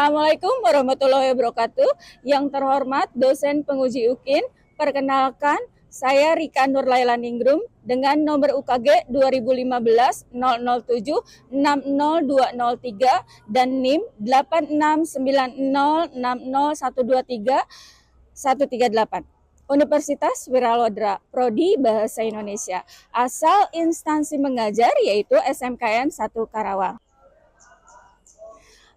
Assalamualaikum warahmatullahi wabarakatuh. Yang terhormat dosen penguji UKIN, perkenalkan saya Rika Nurlaila Ningrum dengan nomor UKG 2015 007 60203 dan NIM 869060123138. Universitas Wiralodra, Prodi Bahasa Indonesia. Asal instansi mengajar yaitu SMKN 1 Karawang.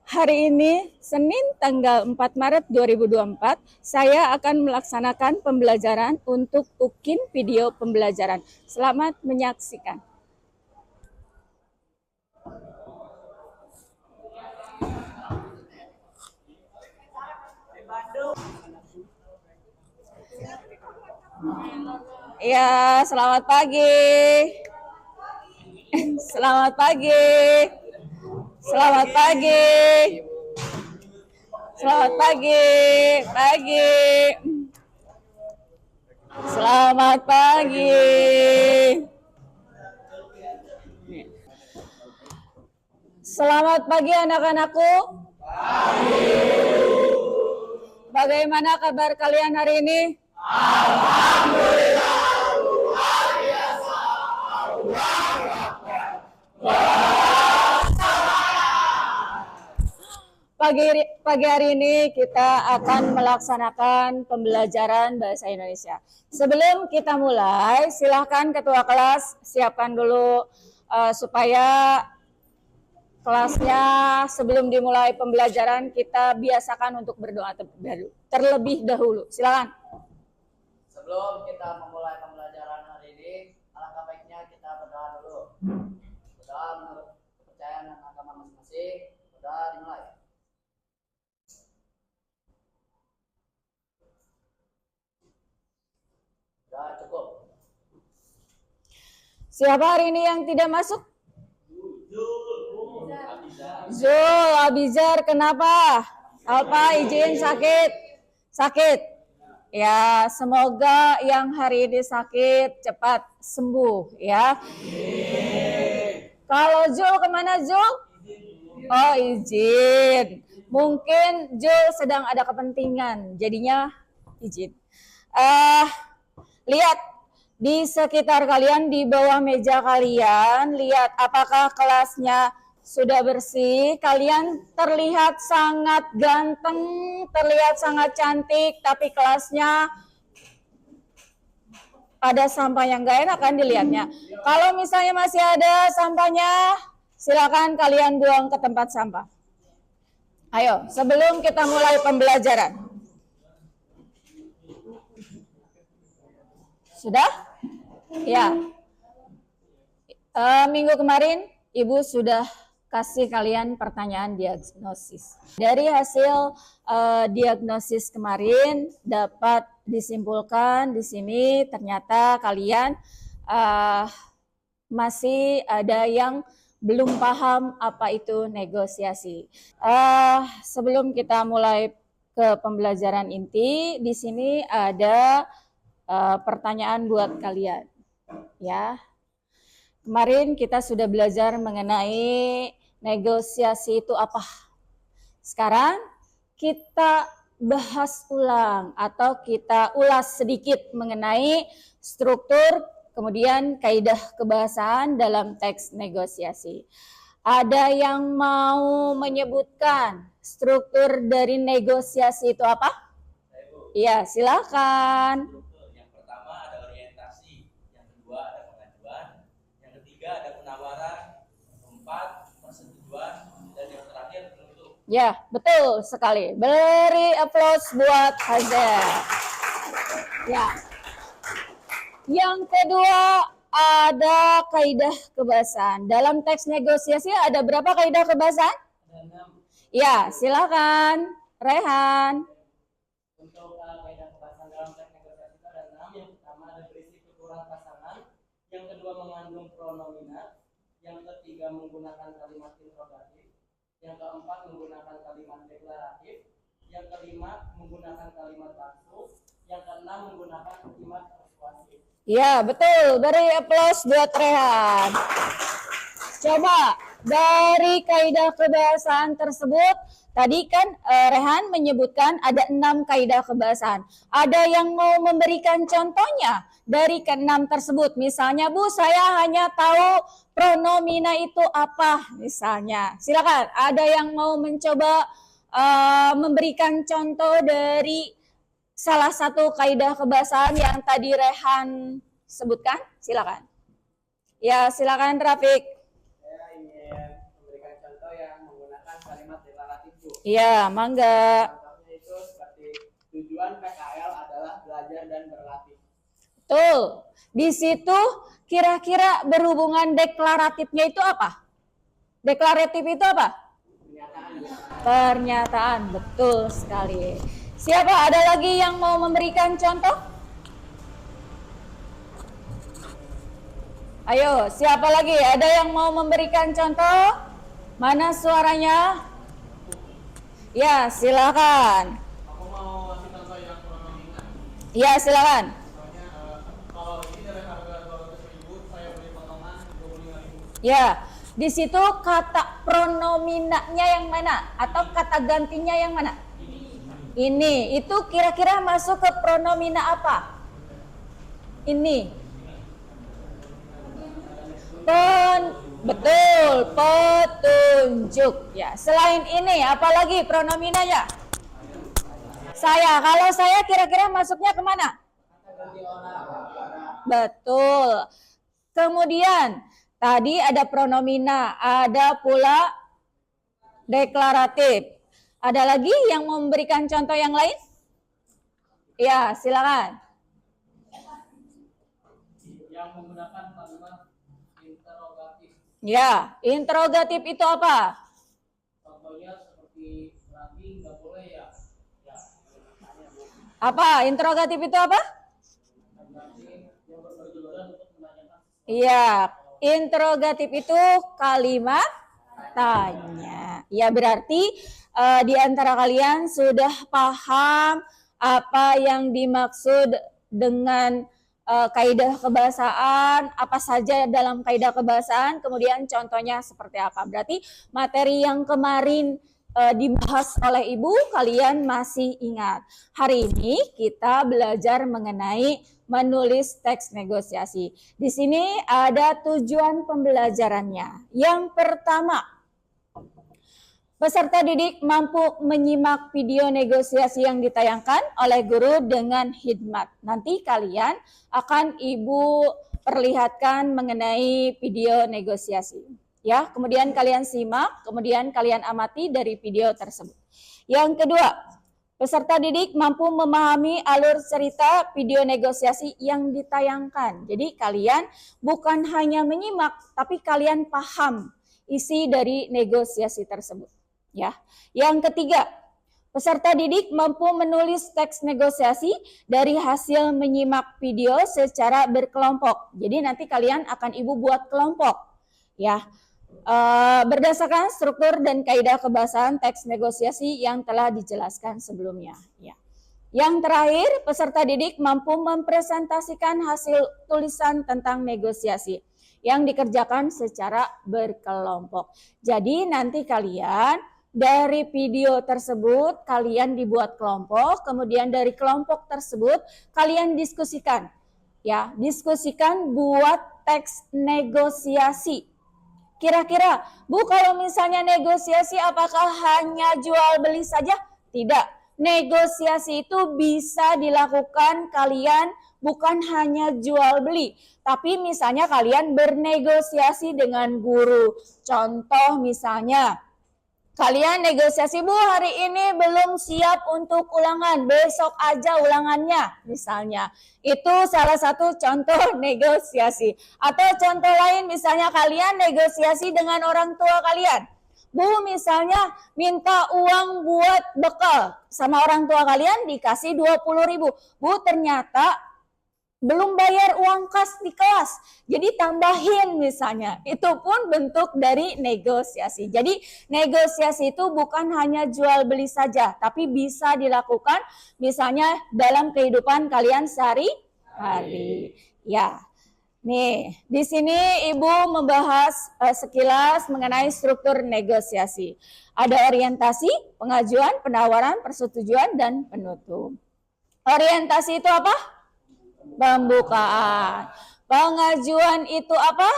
Hari ini, Senin tanggal 4 Maret 2024, saya akan melaksanakan pembelajaran untuk UKIN video pembelajaran. Selamat menyaksikan. Ya, selamat pagi. Selamat pagi. Selamat pagi. Selamat pagi. Selamat pagi. Selamat pagi anak-anakku. Bagaimana kabar kalian hari ini? Alhamdulillah. Luar biasa. Pagi hari ini kita akan melaksanakan pembelajaran bahasa Indonesia. Sebelum kita mulai, silakan ketua kelas siapkan dulu supaya kelasnya sebelum dimulai pembelajaran kita biasakan untuk berdoa terlebih dahulu. Silakan. Sebelum kita memulai pembelajaran hari ini, alangkah baiknya kita berdoa dulu. Berdoa menurut kepercayaan dan agama masing-masing. Berdoa dimulai. Sudah cukup. Siapa hari ini yang tidak masuk? Zul, Abizar, kenapa? Alpa, izin sakit. Ya, semoga yang hari ini sakit cepat sembuh ya. Kalau Zul kemana Zul? Oh, izin. Mungkin Zul sedang ada kepentingan, jadinya izin. Lihat di sekitar kalian, di bawah meja kalian, lihat apakah kelasnya sudah bersih. Kalian terlihat sangat ganteng, terlihat sangat cantik, tapi kelasnya ada sampah yang gak enak kan dilihatnya. Kalau misalnya masih ada sampahnya, silakan kalian buang ke tempat sampah. Ayo, sebelum kita mulai pembelajaran. Sudah? Ya. Minggu kemarin Ibu sudah kasih kalian pertanyaan diagnosis. Dari hasil diagnosis kemarin dapat disimpulkan di sini ternyata kalian masih ada yang belum paham apa itu negosiasi. Sebelum kita mulai ke pembelajaran inti, di sini ada pertanyaan buat kalian ya. Kemarin kita sudah belajar mengenai negosiasi itu apa. Sekarang kita bahas ulang atau kita ulas sedikit mengenai struktur kemudian kaidah kebahasaan dalam teks negosiasi. Ada yang mau menyebutkan struktur dari negosiasi itu apa? Iya, silakan. Ada penawaran, keempat persetujuan, dan yang terakhir penutup. Ya, betul sekali. Beri aplaus buat Hazel. Ya. Yang kedua ada kaidah kebahasaan. Dalam teks negosiasi ada berapa kaidah kebahasaan? Ada 6. Ya, silakan. Rehan. Untuk kaidah kebahasaan dalam teks negosiasi itu ada 6. Yang pertama ada berisi kekurangan pasangan. Yang kedua mengandung pronomina, yang ketiga menggunakan kalimat interrogatif, yang keempat menggunakan kalimat deklaratif, yang kelima menggunakan kalimat taksus, yang keenam menggunakan kalimat persuasif. Ya, betul. Beri aplaus buat Rehan. Coba dari kaidah kebahasaan tersebut, tadi kan Rehan menyebutkan ada 6 kaidah kebahasaan. Ada yang mau memberikan contohnya dari ke-6 tersebut? Misalnya, Bu, saya hanya tahu pronomina itu apa, misalnya. Silakan, ada yang mau mencoba memberikan contoh dari salah satu kaidah kebahasaan yang tadi Rehan sebutkan? Silakan. Ya, silakan Rafiq. Saya ingin memberikan contoh yang menggunakan kalimat deklaratif, Bu. Iya, mangga. Contohnya itu seperti tujuan PKL adalah belajar dan berlatih. Betul. Di situ kira-kira berhubungan deklaratifnya itu apa? Deklaratif itu apa? Pernyataan. Betul sekali. Siapa? Ada lagi yang mau memberikan contoh? Ayo, siapa lagi? Ada yang mau memberikan contoh? Mana suaranya? Ya, silakan. Aku mau kasih contoh yang pronomina. Ya, silakan. Soalnya kalau ini dari harga 200.000, saya beli potongan 25.000. Ya, di situ kata pronominanya yang mana? Atau kata gantinya yang mana? Ini. Itu kira-kira masuk ke pronomina apa? Ini. Betul, petunjuk. Ya, selain ini, apalagi pronominanya? Saya. Kalau saya kira-kira masuknya kemana? Betul. Kemudian tadi ada pronomina, ada pula deklaratif. Ada lagi yang memberikan contoh yang lain? Ya, silakan. Yang menggunakan kalimat interrogatif. Ya, interrogatif itu apa? Contohnya seperti lagi nggak boleh ya. Ya, tanya, Bu. Apa? Interrogatif itu apa? Berarti yang bertujuan untuk menanyakan. Iya, interrogatif itu kalimat tanya. Ya, berarti di antara kalian sudah paham apa yang dimaksud dengan kaidah kebahasaan, apa saja dalam kaidah kebahasaan, kemudian contohnya seperti apa. Berarti materi yang kemarin dibahas oleh Ibu, kalian masih ingat. Hari ini kita belajar mengenai menulis teks negosiasi. Di sini ada tujuan pembelajarannya. Yang pertama, peserta didik mampu menyimak video negosiasi yang ditayangkan oleh guru dengan hikmat. Nanti kalian akan Ibu perlihatkan mengenai video negosiasi. Ya, kemudian kalian simak, kemudian kalian amati dari video tersebut. Yang kedua, peserta didik mampu memahami alur cerita video negosiasi yang ditayangkan. Jadi kalian bukan hanya menyimak, tapi kalian paham isi dari negosiasi tersebut. Ya. Yang ketiga, peserta didik mampu menulis teks negosiasi dari hasil menyimak video secara berkelompok. Jadi nanti kalian akan Ibu buat kelompok. Ya. Berdasarkan struktur dan kaidah kebahasaan teks negosiasi yang telah dijelaskan sebelumnya. Ya. Yang terakhir, peserta didik mampu mempresentasikan hasil tulisan tentang negosiasi yang dikerjakan secara berkelompok. Jadi nanti kalian dari video tersebut kalian dibuat kelompok, kemudian dari kelompok tersebut kalian diskusikan. Ya, diskusikan buat teks negosiasi. Kira-kira, Bu, kalau misalnya negosiasi apakah hanya jual beli saja? Tidak. Negosiasi itu bisa dilakukan kalian bukan hanya jual beli, tapi misalnya kalian bernegosiasi dengan guru. Contoh misalnya, kalian negosiasi, Bu, hari ini belum siap untuk ulangan, besok aja ulangannya, misalnya. Itu salah satu contoh negosiasi. Atau contoh lain, misalnya kalian negosiasi dengan orang tua kalian. Bu, misalnya minta uang buat bekal sama orang tua kalian dikasih 20.000. Bu, ternyata belum bayar uang kas di kelas, jadi tambahin misalnya. Itu pun bentuk dari negosiasi. Jadi negosiasi itu bukan hanya jual beli saja, tapi bisa dilakukan misalnya dalam kehidupan kalian sehari-hari. Ya. Nih, di sini Ibu membahas sekilas mengenai struktur negosiasi. Ada orientasi, pengajuan, penawaran, persetujuan, dan penutup. Orientasi itu apa? Pembukaan. Pengajuan itu apa?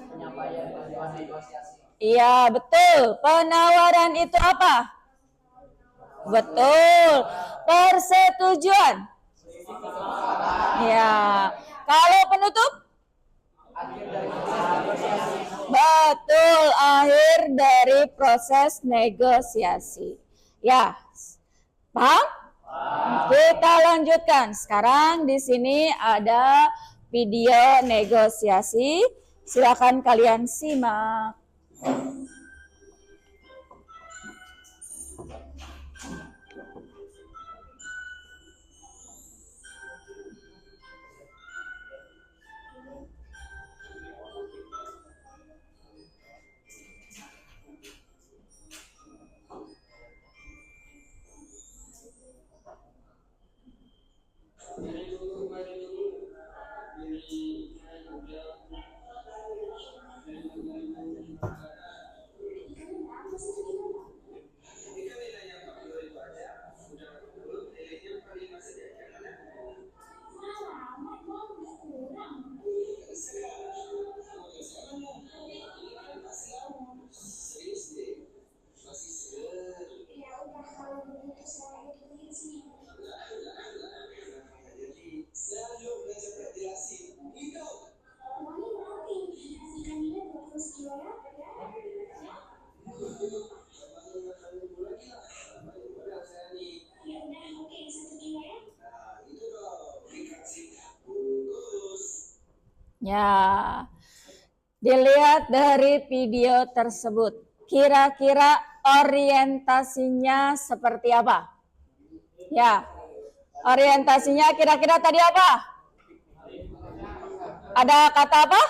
Penyampaian tujuan negosiasi. Iya, betul. Penawaran itu apa? Betul. Persetujuan. Ya. Kalau penutup? Akhir dari negosiasi. Betul, akhir dari proses negosiasi. Ya. Paham? Kita lanjutkan. Sekarang di sini ada video negosiasi. Silakan kalian simak. Ya, dilihat dari video tersebut, kira-kira orientasinya seperti apa? Ya, orientasinya kira-kira tadi apa? Ada kata apa?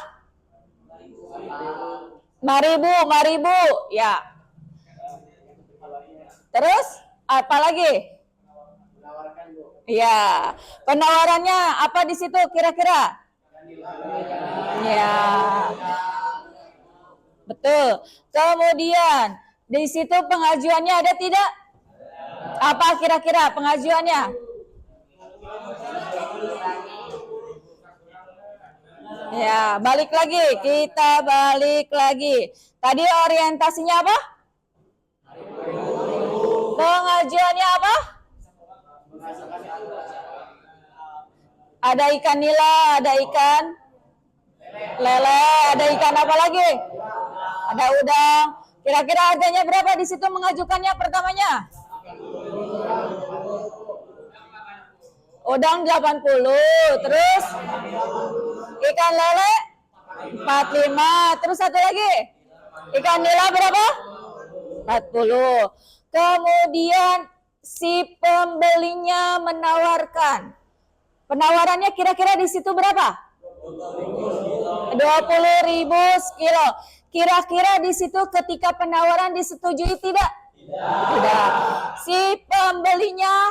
Mari bu, ya. Terus apa lagi? Menawarkan, Bu. Ya, penawarannya apa di situ kira-kira? Ya, betul. Kemudian di situ pengajuannya ada tidak? Apa kira-kira pengajuannya? Ya, balik lagi. Kita balik lagi. Tadi orientasinya apa? Pengajuannya apa? Ada ikan nila, ada ikan lele, ada ikan apa lagi? Ada udang. Kira-kira harganya berapa di situ mengajukannya pertamanya? Udang 80, terus ikan lele 45, terus satu lagi ikan nila berapa? 40. Kemudian si pembelinya menawarkan. Penawarannya kira-kira di situ berapa? 20.000 sekilo. Kira-kira di situ ketika penawaran disetujui tidak? Tidak. Si pembelinya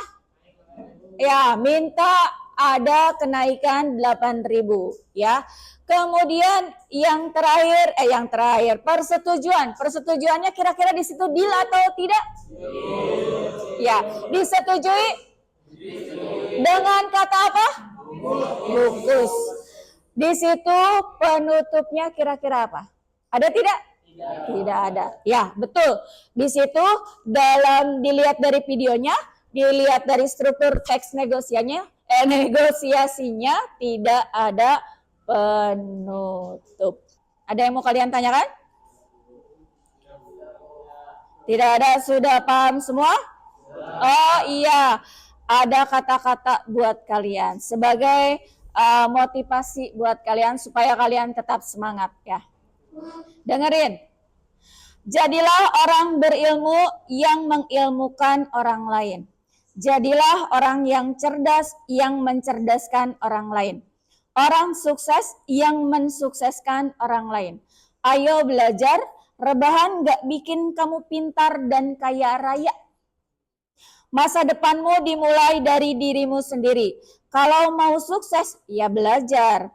ya minta ada kenaikan 8.000 ya. Kemudian yang terakhir persetujuannya kira-kira di situ deal atau tidak? Ya, disetujui dengan kata apa? Bungkus. Di situ penutupnya kira-kira apa? Ada tidak? Tidak ada. Ya, betul. Di situ dilihat dari videonya, dilihat dari struktur teks negosiasinya tidak ada penutup. Ada yang mau kalian tanyakan? Tidak ada, sudah paham semua? Oh iya, ada kata-kata buat kalian sebagai motivasi buat kalian supaya kalian tetap semangat ya. Dengerin. Jadilah orang berilmu yang mengilmukan orang lain. Jadilah orang yang cerdas yang mencerdaskan orang lain. Orang sukses yang mensukseskan orang lain. Ayo belajar, rebahan gak bikin kamu pintar dan kaya raya. Masa depanmu dimulai dari dirimu sendiri. Kalau mau sukses, ya belajar.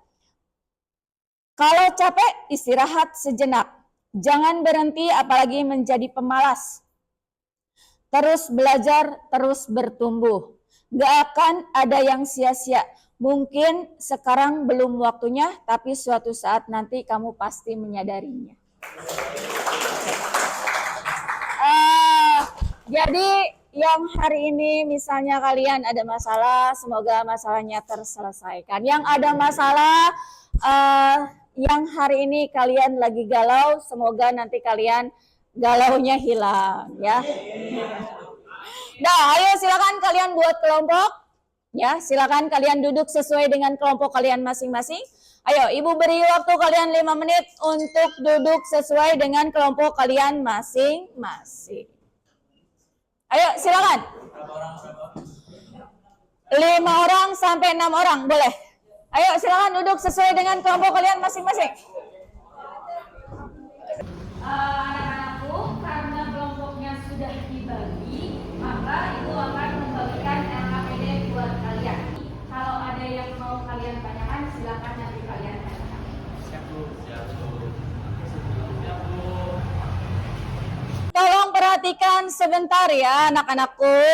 Kalau capek, istirahat sejenak. Jangan berhenti apalagi menjadi pemalas. Terus belajar, terus bertumbuh. Gak akan ada yang sia-sia. Mungkin sekarang belum waktunya, tapi suatu saat nanti kamu pasti menyadarinya. Jadi yang hari ini misalnya kalian ada masalah, semoga masalahnya terselesaikan. Yang ada masalah, yang hari ini kalian lagi galau, semoga nanti kalian galaunya hilang, ya. Nah, ayo silakan kalian buat kelompok, ya. Silakan kalian duduk sesuai dengan kelompok kalian masing-masing. Ayo, Ibu beri waktu kalian 5 menit untuk duduk sesuai dengan kelompok kalian masing-masing. Ayo, silakan. 5 orang sampai 6 orang, boleh. Ayo, silakan duduk sesuai dengan kelompok kalian masing-masing. Anak-anakku, karena kelompoknya sudah dibagi, maka itu akan membagikan LKPD buat kalian. Kalau ada yang mau kalian tanyakan, silakan nanti kalian tanyakan. Siap, Bu. Tolong perhatikan sebentar ya anak-anakku.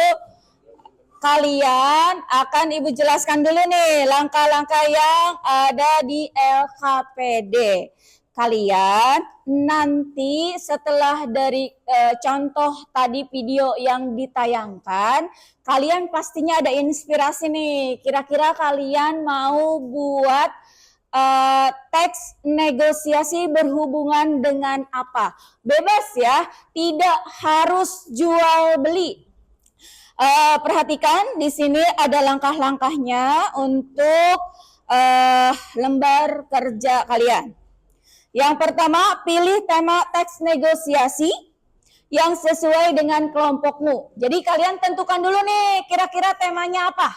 Kalian akan Ibu jelaskan dulu nih langkah-langkah yang ada di LKPD. Kalian nanti setelah dari contoh tadi video yang ditayangkan, kalian pastinya ada inspirasi nih. Kira-kira kalian mau buat teks negosiasi berhubungan dengan apa? Bebas ya, tidak harus jual beli. Perhatikan di sini ada langkah-langkahnya untuk lembar kerja kalian. Yang pertama, pilih tema teks negosiasi yang sesuai dengan kelompokmu. Jadi kalian tentukan dulu nih, kira-kira temanya apa?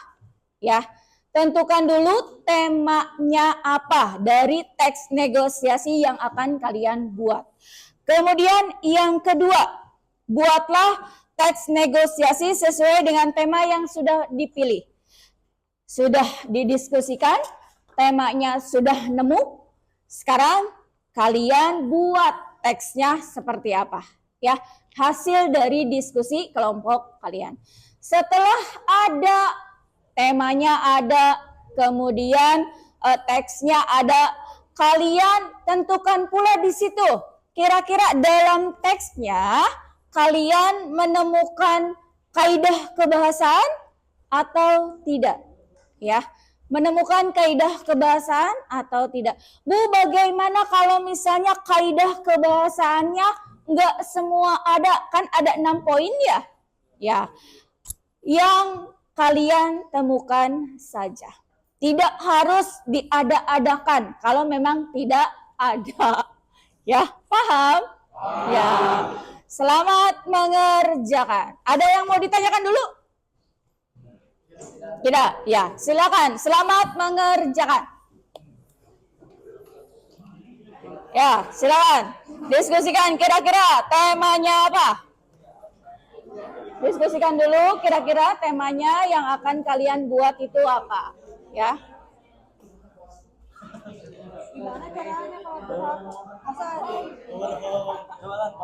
Ya, tentukan dulu temanya apa dari teks negosiasi yang akan kalian buat. Kemudian yang kedua, buatlah teks negosiasi sesuai dengan tema yang sudah dipilih. Sudah didiskusikan, temanya sudah nemu. Sekarang kalian buat teksnya seperti apa, ya, hasil dari diskusi kelompok kalian. Setelah ada temanya ada, kemudian teksnya ada, kalian tentukan pula di situ. Kira-kira dalam teksnya kalian menemukan kaidah kebahasaan atau tidak, ya? Menemukan kaidah kebahasaan atau tidak. Bu, bagaimana kalau misalnya kaidah kebahasaannya nggak semua ada? Kan ada 6 poin ya? Ya, yang kalian temukan saja. Tidak harus diada-adakan kalau memang tidak ada. Ya, paham? Ya, selamat mengerjakan. Ada yang mau ditanyakan dulu? Tidak, ya, silakan. Selamat mengerjakan. Ya, silakan. Diskusikan kira-kira temanya apa? Diskusikan dulu kira-kira temanya yang akan kalian buat itu apa, ya. Gimana caranya kalau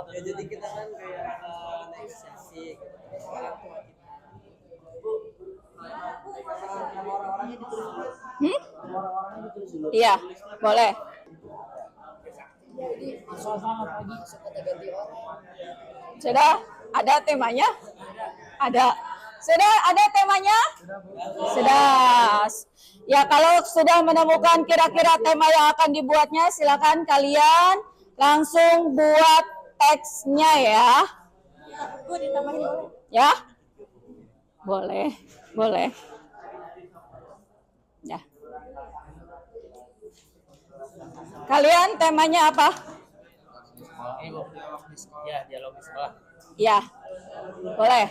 Ya, jadi kita kan kayak negosiasi orang tua kita. Orang-orangnya ditulis dulu. Orang-orangnya ditulis dulu. Iya, boleh. Selamat pagi, suka ganti orang. Sudah ada temanya? Ada. Sudah ada temanya? Sudah. Ya, kalau sudah menemukan kira-kira tema yang akan dibuatnya, silakan kalian langsung buat teksnya ya. Ya? Boleh. Boleh. Ya. Kalian temanya apa? Ini Bu. Ya, dialog di sekolah. Ya. Boleh.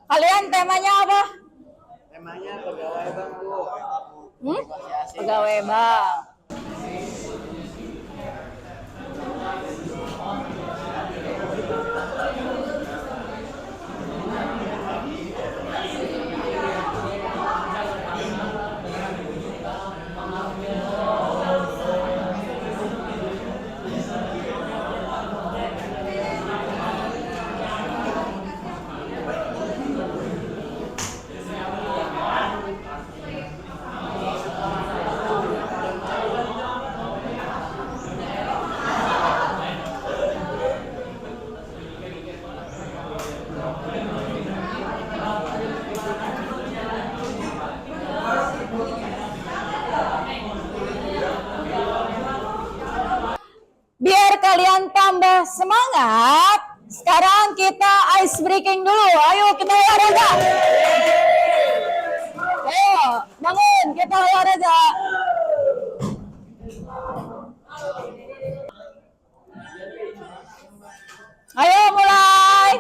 Kalian temanya apa? Temanya pegawai bank, Bu. Pegawai bank. kalian tambah semangat, sekarang kita ice breaking dulu. Ayo kita olahraga. Ayo, bangun, kita olahraga. Ayo mulai.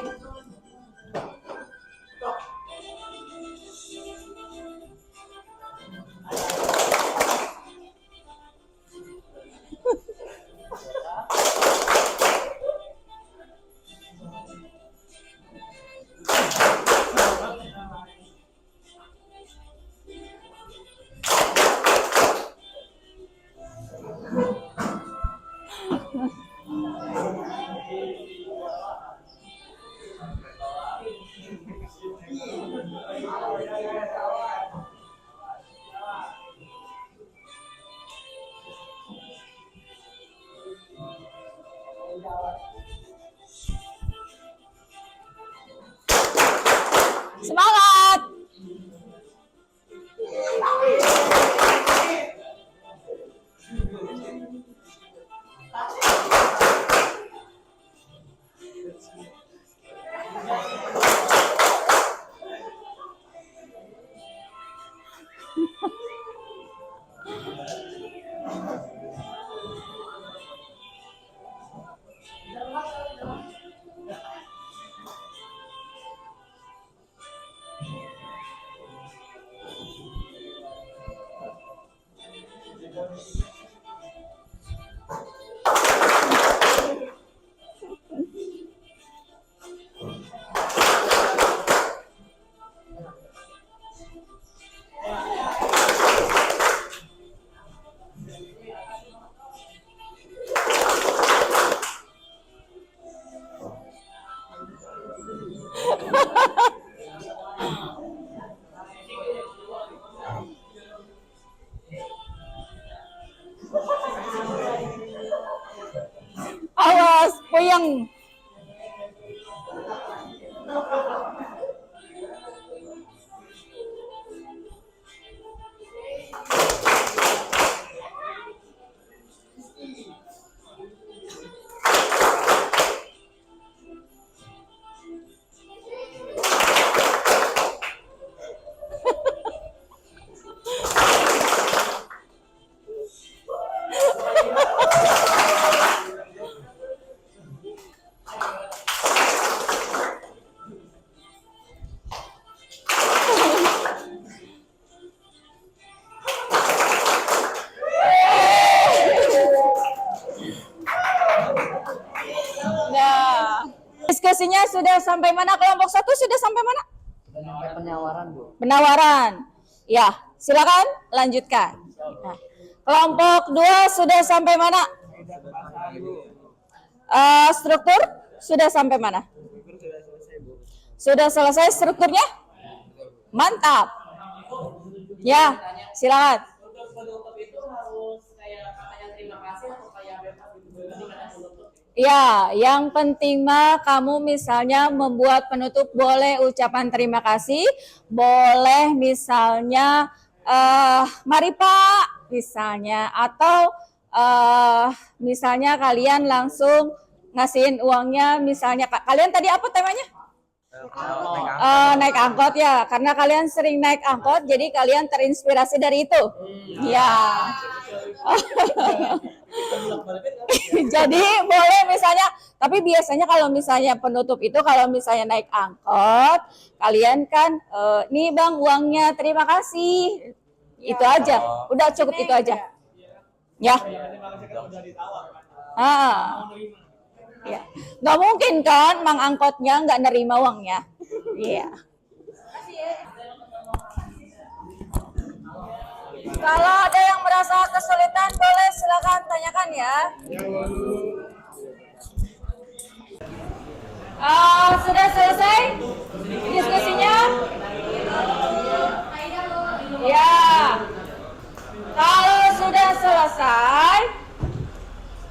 Semangat. Awas, puyeng. Nah, diskusinya sudah sampai mana? Kelompok 1 sudah sampai mana? Sampai penyawaran, Bu. Penawaran. Ya, silakan lanjutkan. Nah, kelompok 2 sudah sampai mana? Struktur sudah sampai mana? Sudah selesai strukturnya? Mantap. Ya, silakan. Untuk penutup itu harus kayak katanya terima kasih atau kayak bebas gitu. Ya, yang penting mah kamu misalnya membuat penutup boleh ucapan terima kasih, boleh misalnya mari Pak misalnya, atau misalnya kalian langsung ngasihin uangnya, misalnya kalian tadi apa temanya? Naik angkot ya, karena kalian sering naik angkot, jadi kalian terinspirasi dari itu. Ya. Jadi boleh misalnya, tapi biasanya kalau misalnya penutup itu kalau misalnya naik angkot, kalian kan, nih Bang uangnya, terima kasih. Itu aja, udah cukup itu aja. Ya. Ya, nggak mungkin kan Mang angkotnya nggak nerima uangnya. Iya. Kalau ada yang merasa kesulitan boleh silakan tanyakan ya. Sudah selesai diskusinya? Ya. Kalau sudah selesai,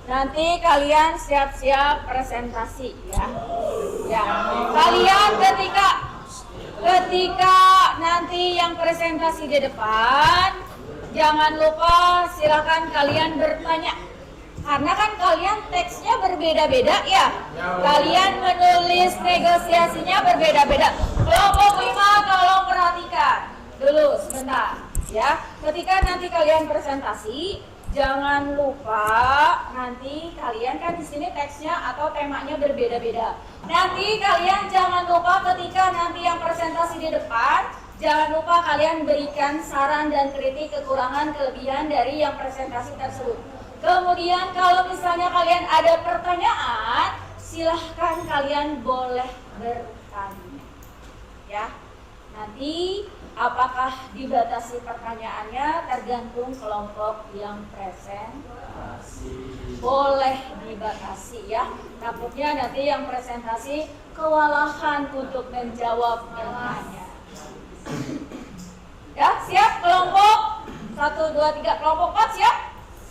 nanti kalian siap-siap presentasi ya. Ya. Kalian ketika nanti yang presentasi di depan, jangan lupa silakan kalian bertanya Karena kan kalian teksnya berbeda-beda ya. Kalian menulis negosiasinya berbeda-beda. Kelompok 5 tolong perhatikan dulu sebentar ya. Ketika nanti kalian presentasi, jangan lupa nanti kalian kan di sini teksnya atau temanya berbeda-beda. Nanti kalian jangan lupa ketika nanti yang presentasi di depan, jangan lupa kalian berikan saran dan kritik kekurangan kelebihan dari yang presentasi tersebut. Kemudian kalau misalnya kalian ada pertanyaan, silahkan kalian boleh bertanya. Ya, nanti apakah dibatasi pertanyaannya tergantung kelompok yang presentasi. Boleh dibatasi ya. Takutnya nanti yang presentasi kewalahan untuk menjawab pertanyaan. Ya, siap kelompok 1, 2, 3, kelompok 4 siap?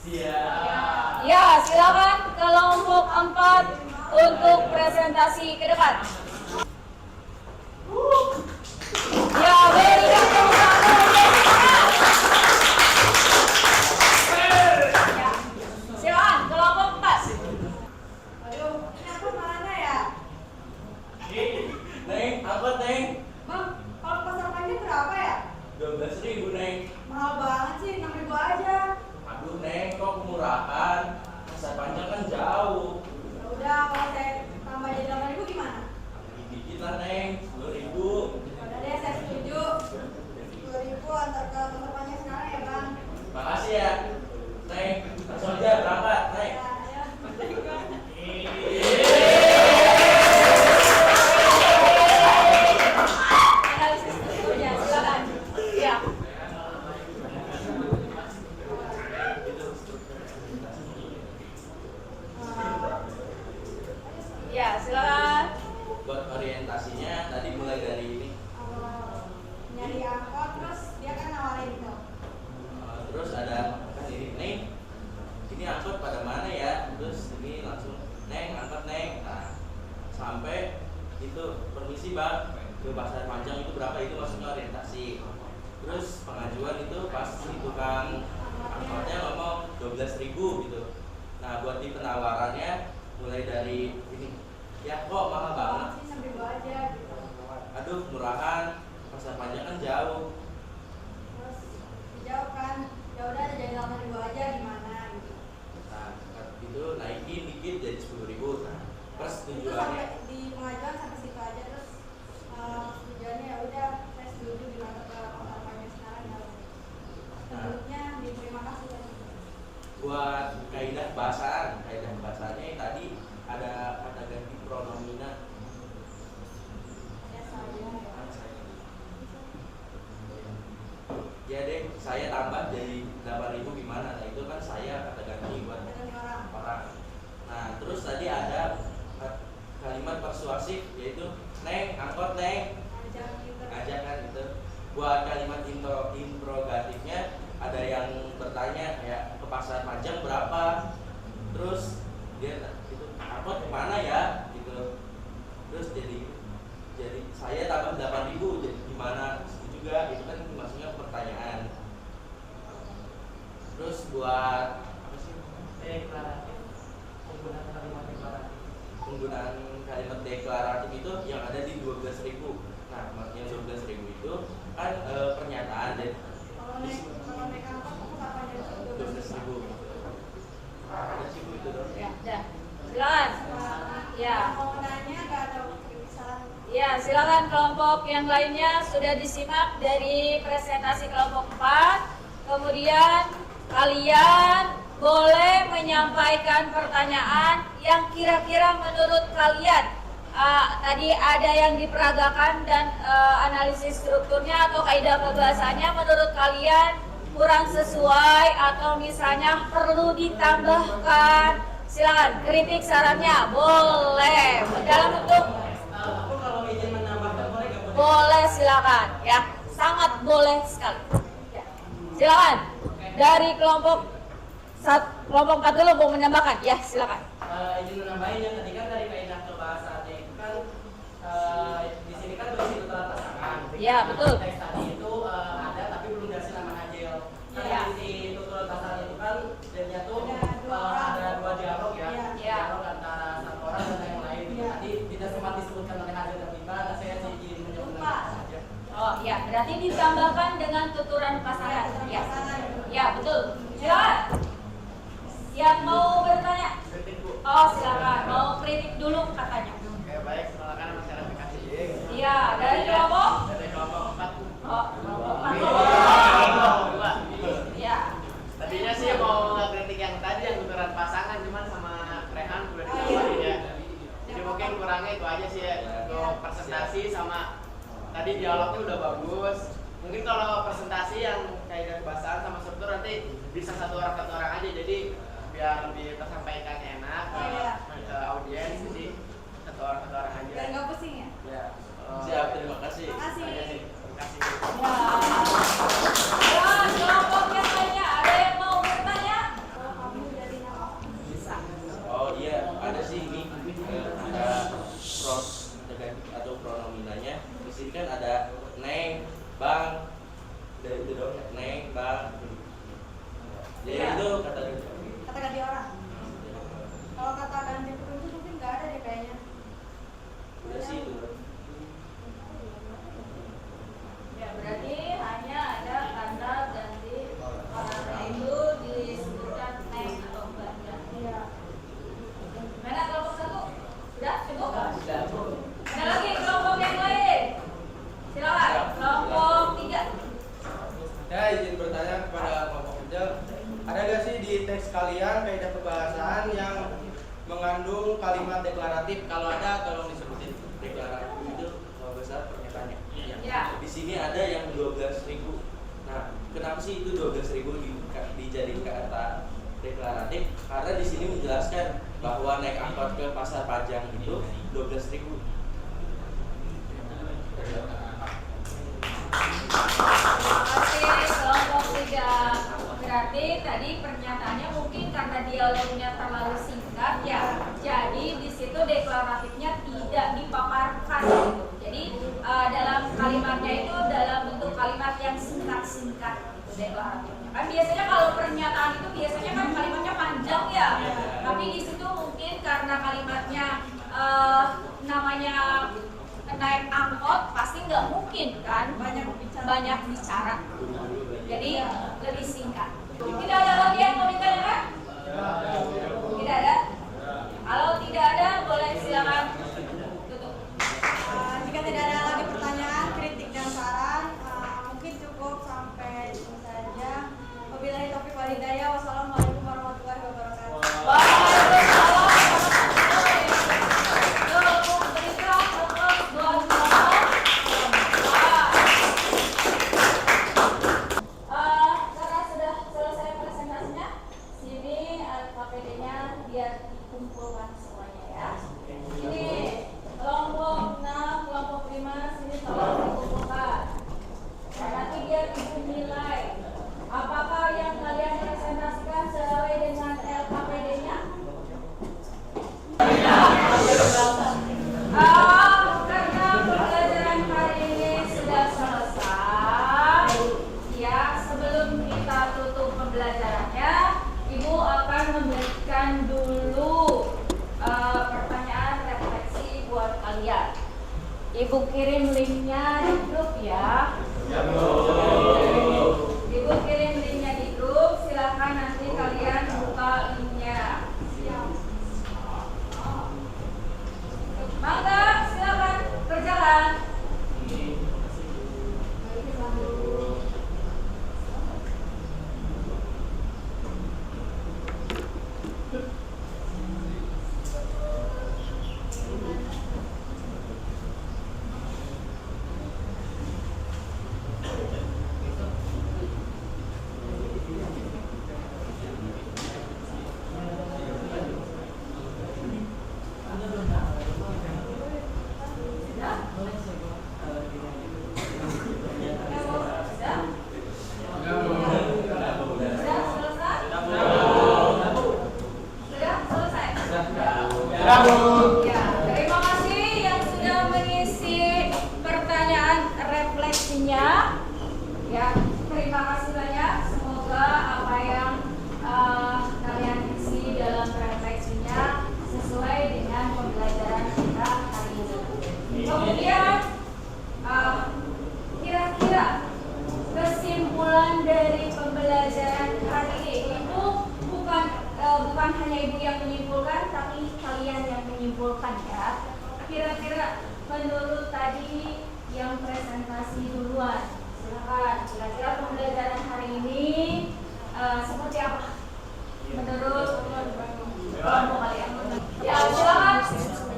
Siap. Ya, silakan kelompok 4 untuk presentasi ke depan. Ya, berikan tepuk tangan untuk semangat. Ya, silakan kelompok 4. Aduh, ini aku mana ya? Neng, angkot Neng. Bang, kalau pasar panjang berapa ya? 12.000 Neng. Mahal banget sih, 6.000 aja. Aduh Neng, kok kemurahan? Pasar panjang kan jauh. Ya udah, kalau saya tambah jadi 8.000 gimana? Dikit lah Neng, 10.000. Udah deh, saya setuju. 10.000 antar ke pasar panjang sekarang ya bang. Makasih ya Neng, langsung aja berangkat Neng. Ya, Analisis strukturnya, silakan. Ya. Ya, silakan. Buat orientasinya tadi mulai dari ini. nyari angkot terus dia kan nawarin itu. Terus ada kan ini angkot pada mana ya? Terus ini langsung Neng, angkot Neng. Nah, sampai itu permisi Bang, ke pasar panjang itu berapa, itu maksudnya orientasi. Terus pengajuan itu pas si tukang angkotnya ngomong 12.000 gitu. Nah, buat di penawarannya mulai dari ini, ya kok mahal banget. Sih 6.000 aja gitu. Aduh, murahan, pasar panjang kan jauh. Terus dijawab kan, ya udah jadi 8.000 aja gimana gitu. Nah, itu naikin dikit jadi 10.000. Nah, pas Itu tujuannya sampai di pengajuan sampai situ aja terus tujuannya ya udah saya setuju dilantar ke pasar panjang sekarang ya. Sebelumnya diterima kasih tadi. buat kaidah bahasanya yang tadi ada kata ganti pronomina. Ya saya ya. Ya deh, saya tambah jadi 8.000 gimana? Nah, itu kan saya kata ganti buat Ganti orang. orang. Nah, terus tadi ada kalimat persuasif yaitu Neng, angkot Neng, Ajak kita. ngajak kan gitu. Buat kalimat interrogatifnya ada yang bertanya kayak ke pasar panjang berapa, terus dia itu angkot kemana ya gitu. Terus jadi saya tambah 8.000 jadi gimana itu juga, itu kan maksudnya pertanyaan. Terus buat apa sih, Deklaratif, penggunaan kalimat deklaratif. penggunaan kalimat deklaratif itu yang ada di 12.000. Nah, yang 12.000 itu kan pernyataan dan Kalau naik angkot ke pasar panjang itu 12.000 ada sih Bu, itu dong. Ya, dah. Silakan. Ya. Mau nanya nggak ada saran? Ya, silakan kelompok yang lainnya sudah disimak dari presentasi kelompok 4. Kemudian kalian boleh menyampaikan pertanyaan yang kira-kira menurut kalian tadi ada yang diperagakan dan analisis strukturnya atau kaidah pembahasannya menurut kalian kurang sesuai atau misalnya perlu ditambahkan. Silakan kritik sarannya boleh dalam bentuk Aku kalau izin menambahkan boleh nggak? boleh, silakan ya, sangat boleh sekali ya. Silakan dari kelompok 4 dulu mau menambahkan ya, silakan. Izin menambahin yang tadi kan dari kaidah kebahasaannya itu kan di sini kan berisi tutulan pasangan. Ya, betul. Teks tadi itu ada tapi belum dikasih nama Najel. Kan Iya. di tutulan pasangan itu kan jadinya tuh Ada dua orang. ada dua ditambahkan dengan tuturan pasangan. Ya, Pasangan. ya betul. Silakan. Yang mau bertanya? Kritik Bu. Oh silakan. Mau kritik dulu katanya. Oke, baik. Penolakan sama klarifikasi. Iya, dari kelompok. Dari kelompok 4. Oh, kelompok Dua. Ya. Tadinya sih mau kritik yang tadi yang tukeran pasangan, cuman sama Rehan udah ditambahin ya. Jadi mungkin kurangnya itu aja sih ya. Untuk presentasi sama tadi dialognya udah bagus. Mungkin kalau presentasi yang kayak kebahasaan sama struktur nanti bisa satu orang aja, jadi biar lebih tersampaikan enak ke audiens. Jadi satu orang aja. Biar nggak pusing ya. Ya. Siap, terima kasih. Makasih. Terima kasih. Ya. Ya, kelompok yang lainnya ada yang mau bertanya? Kalau kamu dari nama Bisa. Oh iya, ada sih ini ada pros negatif atau pronominanya. Di sini kan ada neng, bang, dari itu dong, neng, bang. Jadi Iya. itu kata kata ganti orang. Kalau kata ganti perujuk mungkin nggak ada deh kayaknya. udah sih itu. Ya, berarti hanya ada kata ganti orang itu disebutkan neng atau mbak. Iya. Mana kelompok satu? Sudah cukup? Sudah. Ada lagi kelompok yang lain? Silakan. Kelompok 3. Ya, izin bertanya kepada kelompok kecil, ada gak sih di teks kalian kaidah kebahasaan yang mengandung kalimat deklaratif? Kalau ada, tolong disebutin. Deklaratif itu kalau besar pernyataannya. Ya. Di sini ada yang 12.000. Nah, kenapa sih itu 12.000 dijadikan kata deklaratif? Karena di sini menjelaskan bahwa naik angkot ke Pasar Pajang itu 12.000. Terima kasih kelompok 3. Berarti tadi pernyataannya mungkin karena dialognya terlalu singkat ya. Jadi di situ deklaratifnya tidak dipaparkan. Jadi dalam kalimatnya itu dalam bentuk kalimat yang singkat-singkat itu deklaratifnya. Kan biasanya kalau pernyataan itu biasanya kan kalimatnya panjang ya. Tapi di situ mungkin karena kalimatnya namanya naik angkot pasti nggak mungkin kan banyak bicara. Jadi lebih singkat. Tidak ada lagi yang mau ditanyakan? Tidak ada? Kalau tidak ada boleh silakan tutup. Jika tidak ada lagi pertanyaan, kritik dan saran, mungkin cukup sampai di sini saja. Wabillahi taufiq wal hidayah. Wassalamualaikum warahmatullahi wabarakatuh. Waalaikumsalam. Karena sudah selesai presentasinya, sini KPD-nya biar dikumpulkan semuanya ya. Ini kelompok 6, kelompok 5, sini tolong dikumpulkan. Nanti biar ibu nilai apakah yang kalian presentasikan sesuai dengan LKPD-nya. Karena pembelajaran hari ini sudah selesai, ya sebelum kita tutup pembelajarannya, Ibu akan memberikan dulu pertanyaan refleksi buat kalian. Ibu kirim linknya di grup ya. Ibu kirim linknya di grup, silakan nanti kalian buka linknya. Mangga, silakan berjalan. Ya, terima kasih yang sudah mengisi pertanyaan refleksinya. Ya, terima kasih banyak. Semoga apa yang kalian isi dalam refleksinya sesuai dengan pembelajaran kita hari ini. Kemudian, kira-kira menyimpulkan ya. Kira-kira menurut tadi yang presentasi duluan, silakan. Kira-kira pembelajaran hari ini seperti apa? Menurut kelompok kalian? Ya silakan.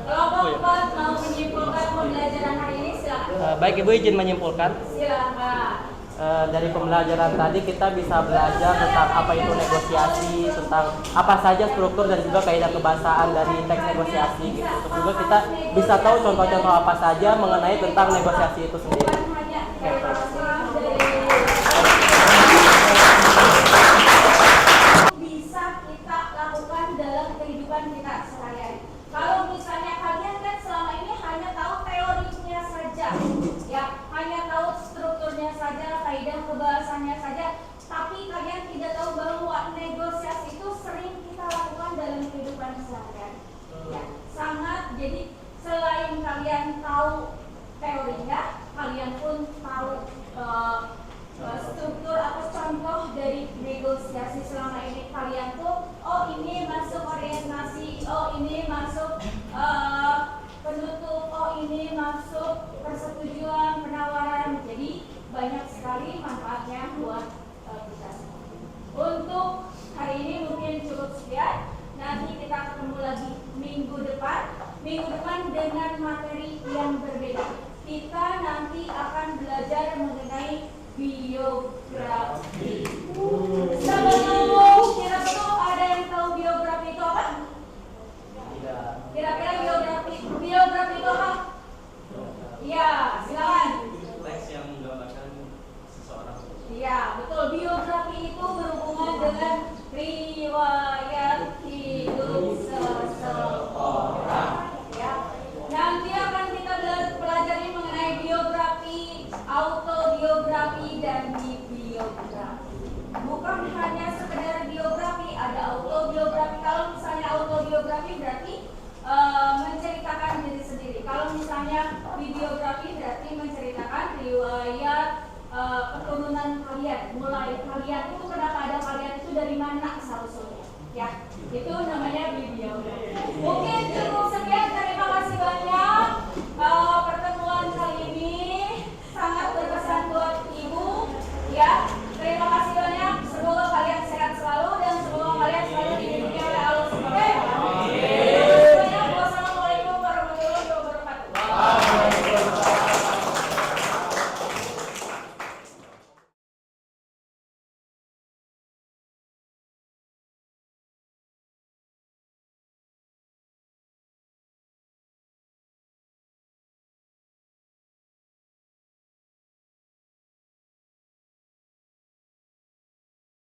Kelompok 4 mau menyimpulkan pembelajaran hari ini, silakan. Baik, Ibu izin menyimpulkan. Silakan. Dari pembelajaran tadi kita bisa belajar tentang apa itu negosiasi, tentang apa saja struktur dan juga kaidah kebahasaan dari teks negosiasi gitu. Untuk juga kita bisa tahu contoh-contoh apa saja mengenai tentang negosiasi itu sendiri. Bisa kita lakukan dalam kehidupan kita sehari-hari. Kalau misalnya kalian kan selama ini hanya tahu teorinya saja, ya, hanya tahu strukturnya saja, kaidah kebahasannya saja, tapi kalian tidak tahu bahwa negosiasi itu sering kita lakukan dalam kehidupan sehari-hari. Ya, sangat. Jadi selain kalian tahu teorinya, kalian pun tahu struktur atau contoh dari negosiasi selama ini. Kalian tuh, oh ini masuk orientasi, oh ini masuk penutup, oh ini masuk persetujuan, penawaran. Jadi banyak sekali manfaatnya buat kita semua. Untuk hari ini mungkin cukup sekian. Nanti kita ketemu lagi minggu depan dengan materi yang berbeda. Kita nanti akan belajar mengenai biografi. Sebelum kita tutup, ada yang tahu biografi itu apa? Kira-kira biografi itu apa? Iya, silakan. Teks yang menggambarkan seseorang. Iya, betul. Biografi itu berhubungan dengan riwayat hidup seseorang. Ya. Nanti akan kita pelajari mengenai biografi, autobiografi, dan bibliografi. Bukan hanya sekedar biografi, ada autobiografi. Kalau misalnya autobiografi berarti menceritakan diri sendiri. Kalau misalnya bibliografi berarti menceritakan riwayat keturunan kalian, mulai kalian itu kenapa ada kalian itu dari mana asal usulnya, ya itu namanya bibliografi. Mungkin